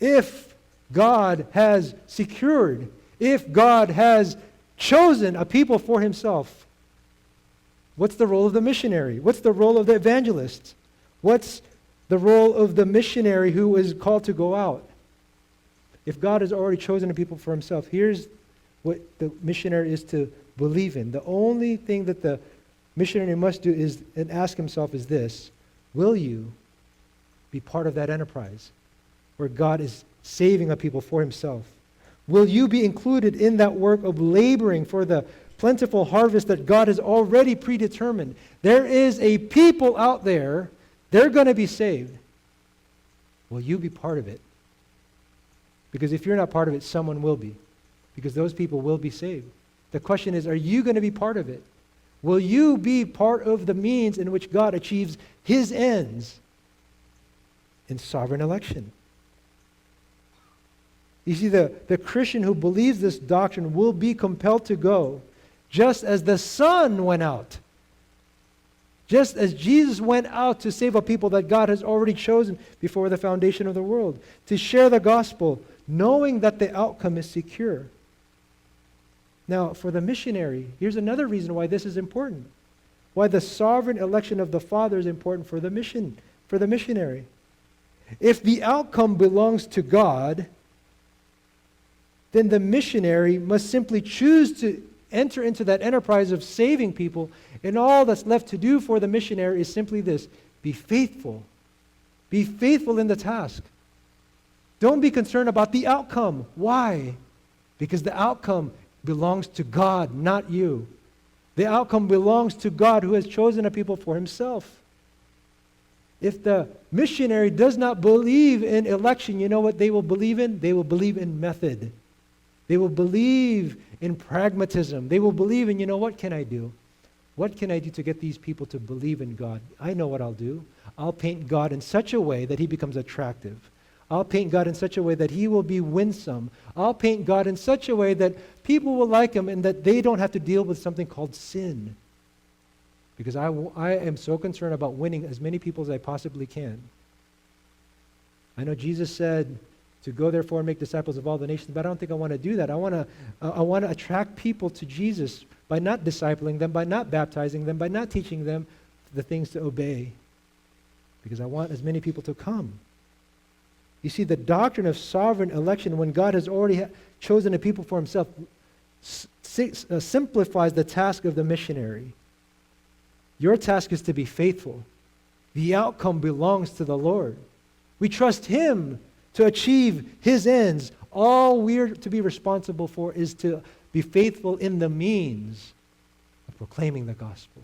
if God has secured, if God has chosen a people for himself, what's the role of the missionary? What's the role of the evangelist? What's the role of the missionary who is called to go out? If God has already chosen a people for himself, here's what the missionary is to believe in. The only thing that the missionary must do is and ask himself is this: will you be part of that enterprise where God is saving a people for himself? Will you be included in that work of laboring for the plentiful harvest that God has already predetermined? There is a people out there, they're going to be saved. Will you be part of it? Because if you're not part of it, someone will be. Because those people will be saved. The question is, are you going to be part of it? Will you be part of the means in which God achieves his ends in sovereign election? You see, the Christian who believes this doctrine will be compelled to go, just as the Son went out. Just as Jesus went out to save a people that God has already chosen before the foundation of the world, to share the gospel, knowing that the outcome is secure. Now, for the missionary, here's another reason why this is important. Why the sovereign election of the Father is important for the missionary. If the outcome belongs to God, then the missionary must simply choose to enter into that enterprise of saving people, and all that's left to do for the missionary is simply this: be faithful. Be faithful in the task. Don't be concerned about the outcome. Why? Because the outcome belongs to God, not you. The outcome belongs to God, who has chosen a people for himself. If the missionary does not believe in election, you know what they will believe in? They will believe in method. They will believe in pragmatism. They will believe in, what can I do? What can I do to get these people to believe in God? I know what I'll do. I'll paint God in such a way that he becomes attractive. I'll paint God in such a way that he will be winsome. I'll paint God in such a way that people will like him and that they don't have to deal with something called sin. Because I am so concerned about winning as many people as I possibly can. I know Jesus said to go therefore and make disciples of all the nations, but I don't think I want to do that. I want to attract people to Jesus by not discipling them, by not baptizing them, by not teaching them the things to obey. Because I want as many people to come. You see, the doctrine of sovereign election, when God has already chosen a people for himself, simplifies the task of the missionary. Your task is to be faithful. The outcome belongs to the Lord. We trust him to achieve his ends. All we're to be responsible for is to be faithful in the means of proclaiming the gospel.